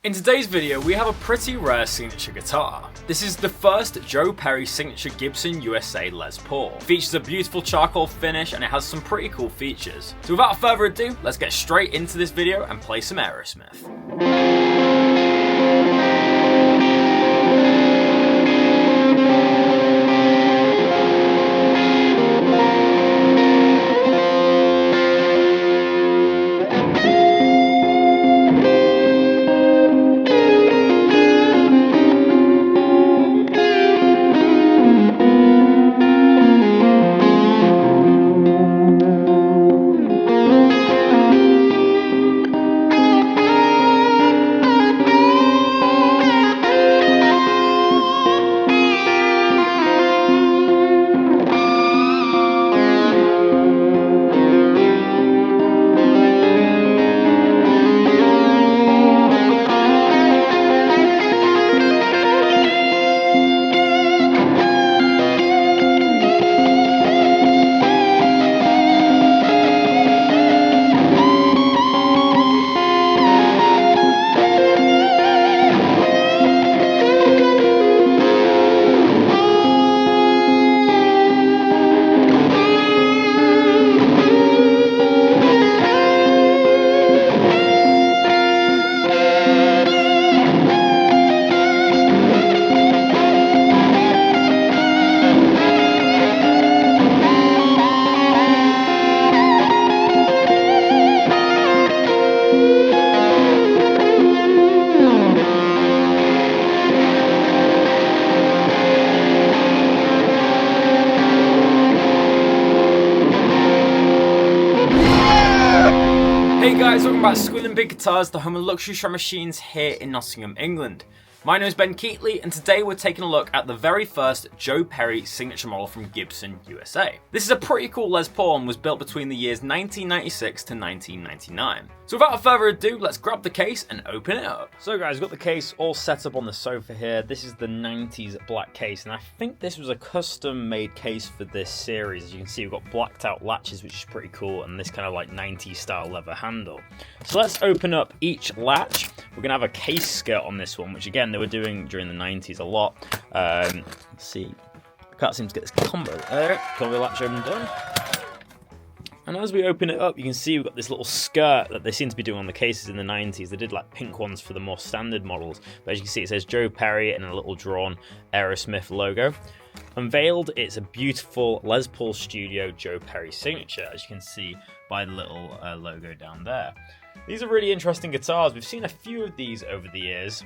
In today's video, we have a pretty rare signature guitar. This is the first Joe Perry signature Gibson USA Les Paul. It features a beautiful charcoal finish and it has some pretty cool features. So without further ado, let's get straight into this video and play some Aerosmith. Hey guys, welcome back to Squealing Pig Guitars, the home of luxury shred machines here in Nottingham, England. My name is Keightley, and today we're taking a look at the very first Joe Perry signature model from Gibson, USA. This is a pretty cool Les Paul and was built between the years 1996 to 1999. So without further ado, let's grab the case and open it up. So guys, we've got the case all set up on the sofa here. This is the 90s black case, and I think this was a custom made case for this series. As you can see, we've got blacked out latches, which is pretty cool, and this kind of like 90s style leather handle. So let's open up each latch. We're gonna have a case skirt on this one, which again, they were doing during the 90s a lot. Let's see, I can't seem to get this combo there. Combo latch open done. And as we open it up, you can see we've got this little skirt that they seem to be doing on the cases in the 90s. They did like pink ones for the more standard models. But as you can see, it says Joe Perry and a little drawn Aerosmith logo. Unveiled, it's a beautiful Les Paul Studio Joe Perry signature, as you can see by the little logo down there. These are really interesting guitars. We've seen a few of these over the years.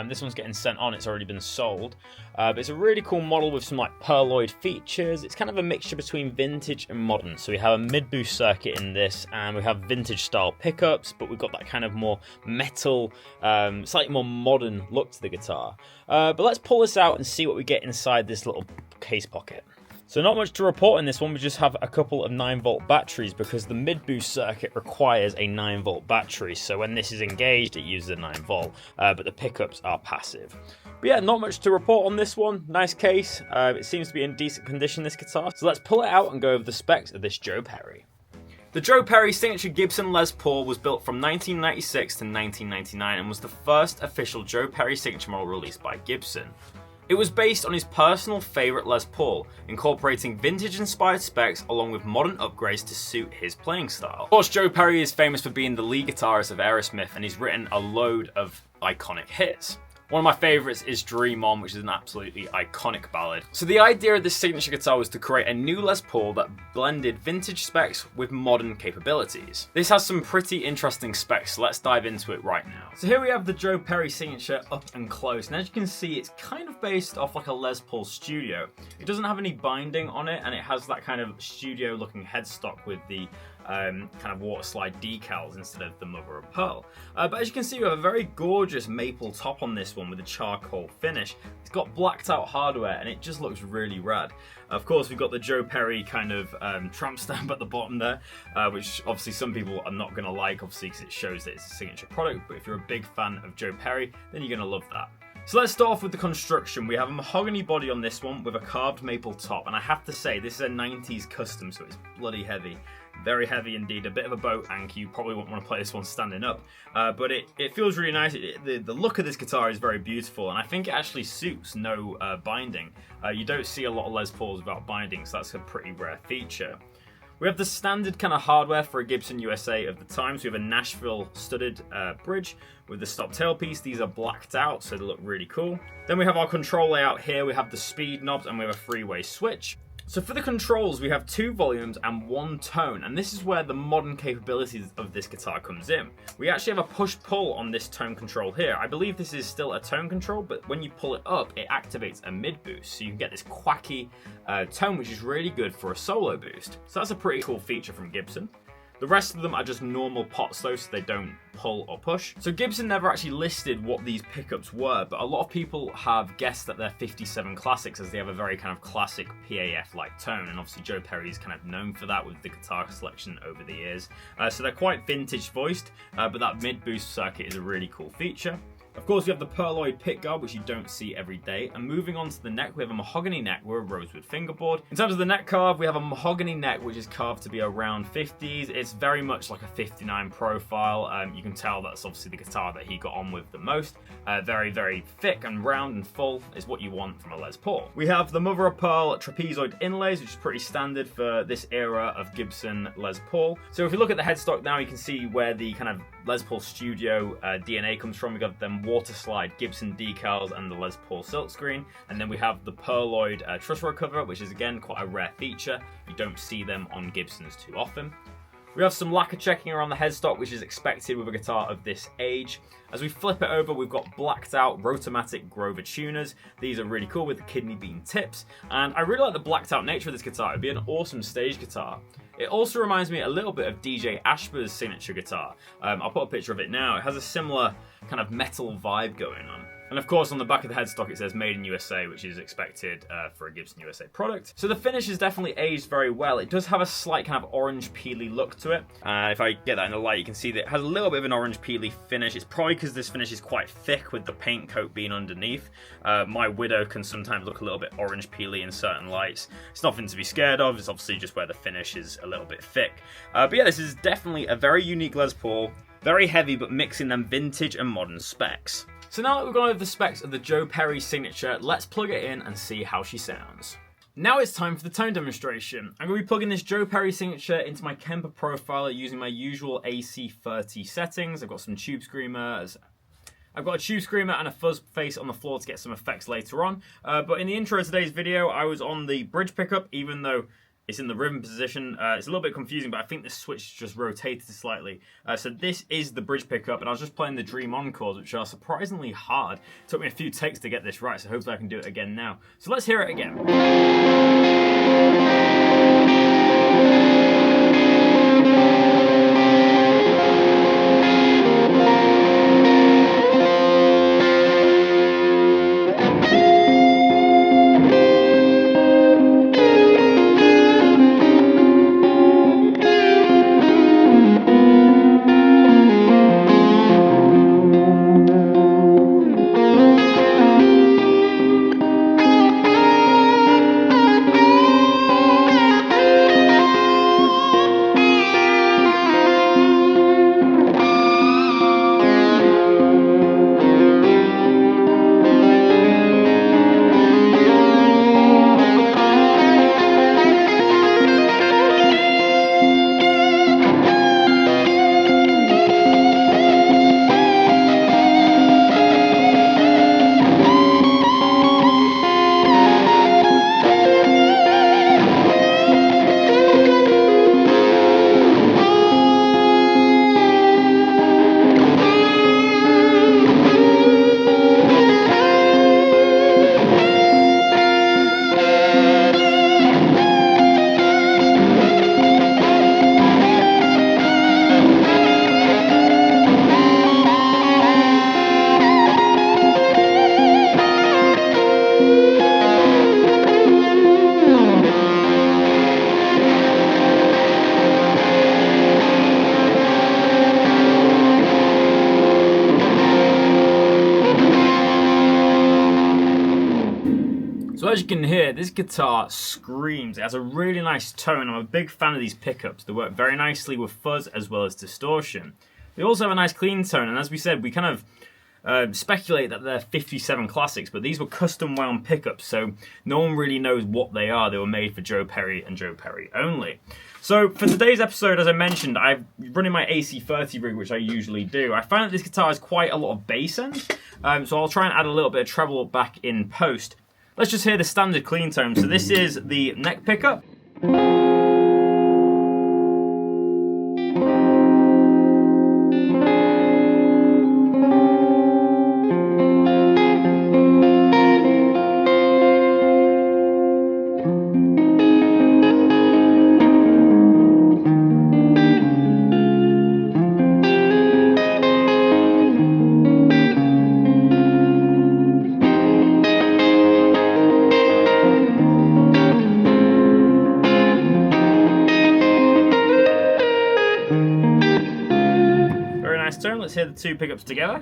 This one's getting sent on, it's already been sold. But it's a really cool model with some like pearloid features. It's kind of a mixture between vintage and modern. So we have a mid-boost circuit in this, and we have vintage style pickups, but we've got that kind of more metal, slightly more modern look to the guitar. But let's pull this out and see what we get inside this little case pocket. So not much to report in this one, we just have a couple of 9-volt batteries because the mid-boost circuit requires a 9-volt battery. So when this is engaged, it uses a 9-volt, but the pickups are passive. But yeah, not much to report on this one. Nice case. It seems to be in decent condition, this guitar. So let's pull it out and go over the specs of this Joe Perry. The Joe Perry signature Gibson Les Paul was built from 1996 to 1999 and was the first official Joe Perry signature model released by Gibson. It was based on his personal favourite Les Paul, incorporating vintage-inspired specs along with modern upgrades to suit his playing style. Of course, Joe Perry is famous for being the lead guitarist of Aerosmith, and he's written a load of iconic hits. One of my favourites is Dream On, which is an absolutely iconic ballad. So the idea of this signature guitar was to create a new Les Paul that blended vintage specs with modern capabilities. This has some pretty interesting specs, so let's dive into it right now. So here we have the Joe Perry signature up and close, and as you can see, it's kind of based off like a Les Paul Studio. It doesn't have any binding on it, and it has that kind of studio looking headstock with the kind of water slide decals instead of the mother of pearl. But as you can see, we have a very gorgeous maple top on this one with a charcoal finish. It's got blacked out hardware and it just looks really rad. Of course, we've got the Joe Perry kind of tramp stamp at the bottom there, which obviously some people are not going to like, obviously, because it shows that it's a signature product. But if you're a big fan of Joe Perry, then you're going to love that. So let's start off with the construction. We have a mahogany body on this one with a carved maple top, and I have to say, this is a 90s custom, so it's bloody heavy. Very heavy indeed, a bit of a boat anchor. You probably won't want to play this one standing up, but it feels really nice. The look of this guitar is very beautiful, and I think it actually suits no binding. You don't see a lot of Les Pauls without binding, so that's a pretty rare feature. We have the standard kind of hardware for a Gibson USA of the time. So we have a Nashville studded bridge with the stop tailpiece. These are blacked out, so they look really cool. Then we have our control layout here. We have the speed knobs and we have a three-way switch. So for the controls, we have 2 volumes and 1 tone, and this is where the modern capabilities of this guitar comes in. We actually have a push-pull on this tone control here. I believe this is still a tone control, but when you pull it up, it activates a mid boost, so you can get this quacky tone, which is really good for a solo boost. So that's a pretty cool feature from Gibson. The rest of them are just normal pots though, so they don't pull or push. So Gibson never actually listed what these pickups were, but a lot of people have guessed that they're 57 Classics, as they have a very kind of classic PAF-like tone, and obviously Joe Perry's kind of known for that with the guitar selection over the years. So they're quite vintage voiced, but that mid-boost circuit is a really cool feature. Of course, we have the pearloid pickguard, which you don't see every day. And moving on to the neck, we have a mahogany neck with a rosewood fingerboard. In terms of the neck carve, we have a mahogany neck, which is carved to be around 50s. It's very much like a 59 profile. You can tell that's obviously the guitar that he got on with the most. Very, very thick and round and full is what you want from a Les Paul. We have the mother of pearl trapezoid inlays, which is pretty standard for this era of Gibson Les Paul. So if you look at the headstock now, you can see where the kind of Les Paul Studio DNA comes from. We got them water slide Gibson decals and the Les Paul silkscreen, and then we have the pearloid truss rod cover, which is again quite a rare feature. You don't see them on Gibsons too often. We have some lacquer checking around the headstock, which is expected with a guitar of this age. As we flip it over, we've got blacked out Rotomatic Grover tuners. These are really cool with the kidney bean tips, and I really like the blacked out nature of this guitar. It'd be an awesome stage guitar. It also reminds me a little bit of DJ Ashba's signature guitar. I'll put a picture of it now. It has a similar kind of metal vibe going on. And of course, on the back of the headstock, it says Made in USA, which is expected for a Gibson USA product. So the finish is definitely aged very well. It does have a slight kind of orange peely look to it. If I get that in the light, you can see that it has a little bit of an orange peely finish. It's probably because this finish is quite thick with the paint coat being underneath. My Widow can sometimes look a little bit orange peely in certain lights. It's nothing to be scared of. It's obviously just where the finish is a little bit thick. But yeah, this is definitely a very unique Les Paul. Very heavy, but mixing them vintage and modern specs. So now that we've gone over the specs of the Joe Perry signature, let's plug it in and see how she sounds. Now it's time for the tone demonstration. I'm going to be plugging this Joe Perry signature into my Kemper profiler using my usual AC30 settings. I've got some tube screamers. I've got a tube screamer and a fuzz face on the floor to get some effects later on. But in the intro of today's video, I was on the bridge pickup, even though it's in the rhythm position. It's a little bit confusing, but I think the switch just rotated slightly. So this is the bridge pickup, and I was just playing the Dream On chords, which are surprisingly hard. It took me a few takes to get this right, so hopefully I can do it again now. So let's hear it again. as you can hear, this guitar screams. It has a really nice tone. I'm a big fan of these pickups. They work very nicely with fuzz as well as distortion. They also have a nice clean tone, and as we said, we kind of speculate that they're 57 classics, but these were custom wound pickups, so no one really knows what they are. They were made for Joe Perry and Joe Perry only. So for today's episode, as I mentioned, I'm running my AC30 rig, which I usually do. I found that this guitar has quite a lot of bass end, so I'll try and add a little bit of treble back in post. Let's just hear the standard clean tone. So this is the neck pickup. Let's hear the two pickups together.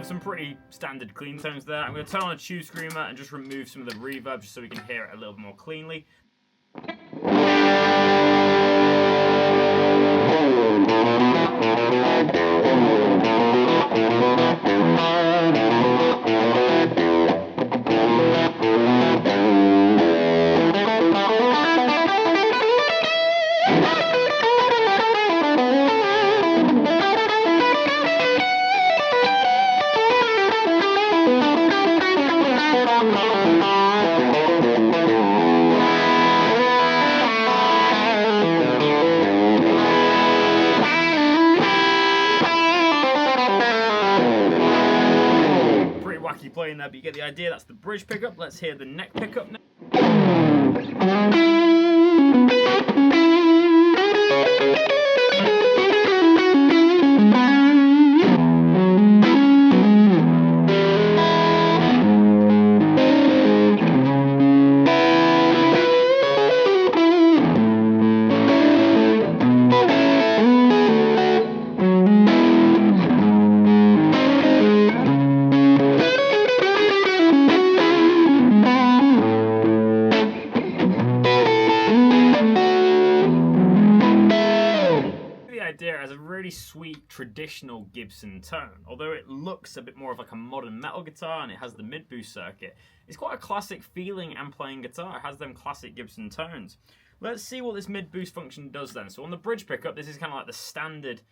Some pretty standard clean tones there. I'm going to turn on a tube screamer and just remove some of the reverb just so we can hear it a little bit more cleanly. Playing there, but you get the idea. That's the bridge pickup. Let's hear the neck pickup now. Has a really sweet traditional Gibson tone. Although it looks a bit more of like a modern metal guitar and it has the mid boost circuit, it's quite a classic feeling and playing guitar. It has them classic Gibson tones. Let's see what this mid boost function does then. So on the bridge pickup, this is kind of like the standard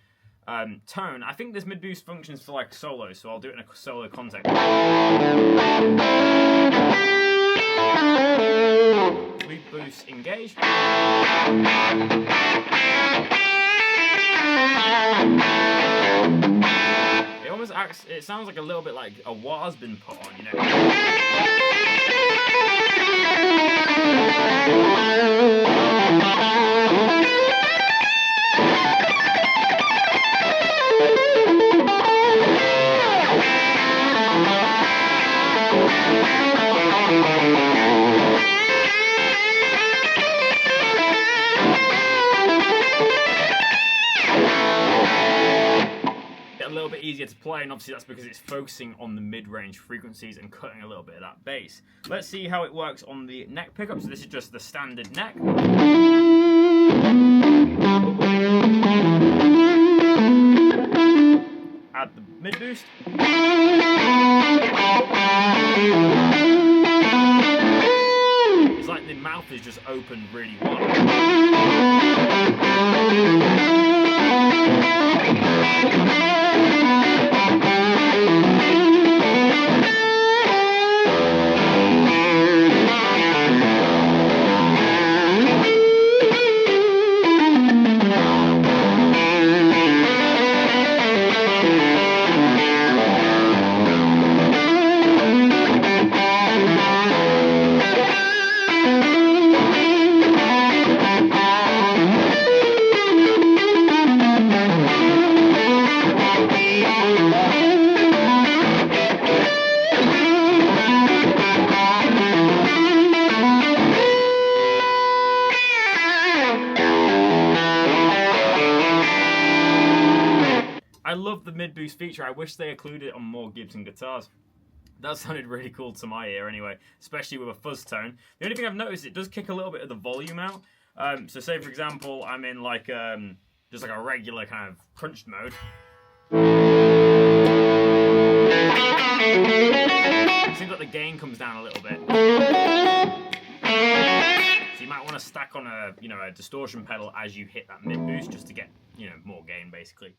tone. I think this mid boost functions for like solo, so I'll do it in a solo context. Mid boost engage. It almost acts, it sounds like a little bit like a war's been put on, you know. A little bit easier to play, and obviously that's because it's focusing on the mid-range frequencies and cutting a little bit of that bass. Let's see how it works on the neck pickup. So this is just the standard neck. Add the mid boost. It's like the mouth is just open really wide. the mid-boost feature. I wish they included it on more Gibson guitars. That sounded really cool to my ear anyway, especially with a fuzz tone. The only thing I've noticed, it does kick a little bit of the volume out. So say, for example, I'm in like just like a regular kind of crunched mode. It seems like the gain comes down a little bit. So you might want to stack on a distortion pedal as you hit that mid boost just to get more gain basically.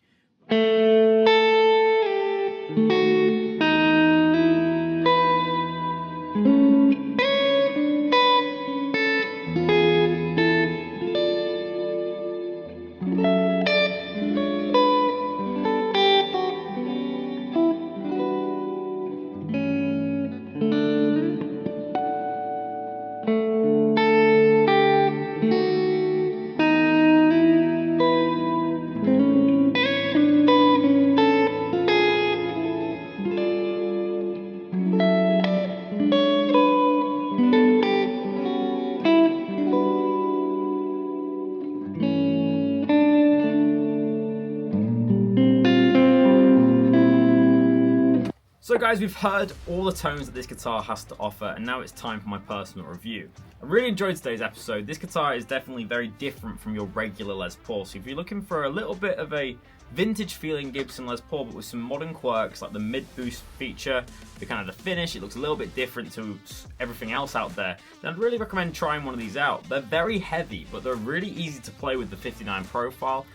So guys, we've heard all the tones that this guitar has to offer, and now it's time for my personal review. I really enjoyed today's episode. This guitar is definitely very different from your regular Les Paul, so if you're looking for a little bit of a vintage feeling Gibson Les Paul but with some modern quirks like the mid-boost feature, the kind of the finish, it looks a little bit different to everything else out there, then I'd really recommend trying one of these out. They're very heavy, but they're really easy to play with the 59 profile.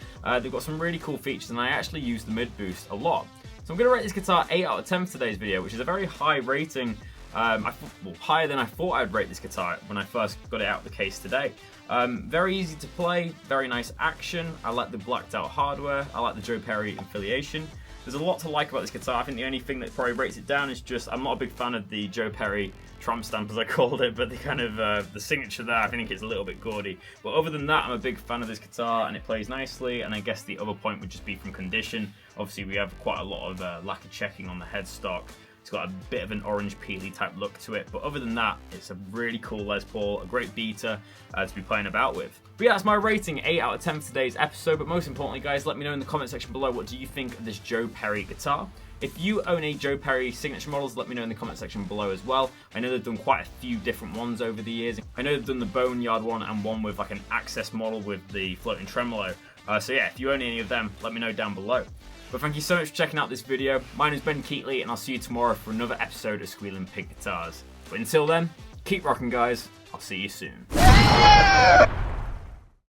They've got some really cool features, and I actually use the mid-boost a lot. So I'm going to rate this guitar 8 out of 10 for today's video, which is a very high rating, higher than I thought I'd rate this guitar when I first got it out of the case today. Very easy to play, very nice action. I like the blacked out hardware, I like the Joe Perry affiliation. There's a lot to like about this guitar. I think the only thing that probably breaks it down is just I'm not a big fan of the Joe Perry tramp stamp, as I called it, but the kind of the signature there, I think it's a little bit gaudy. But other than that, I'm a big fan of this guitar, and it plays nicely. And I guess the other point would just be from condition. Obviously, we have quite a lot of lacquer checking on the headstock. It's got a bit of an orange peely type look to it, but other than that, it's a really cool Les Paul, a great beater to be playing about with. But yeah, that's my rating, 8 out of 10 for today's episode. But most importantly, guys, let me know in the comment section below, what do you think of this Joe Perry guitar? If you own a Joe Perry signature models, let me know in the comment section below as well. I know they've done quite a few different ones over the years. I know they've done the Boneyard one and one with like an Access model with the floating tremolo. So yeah, if you own any of them, let me know down below. But thank you so much for checking out this video. My name is Ben Keightley, and I'll see you tomorrow for another episode of Squealing Pig Guitars. But until then, keep rocking, guys. I'll see you soon.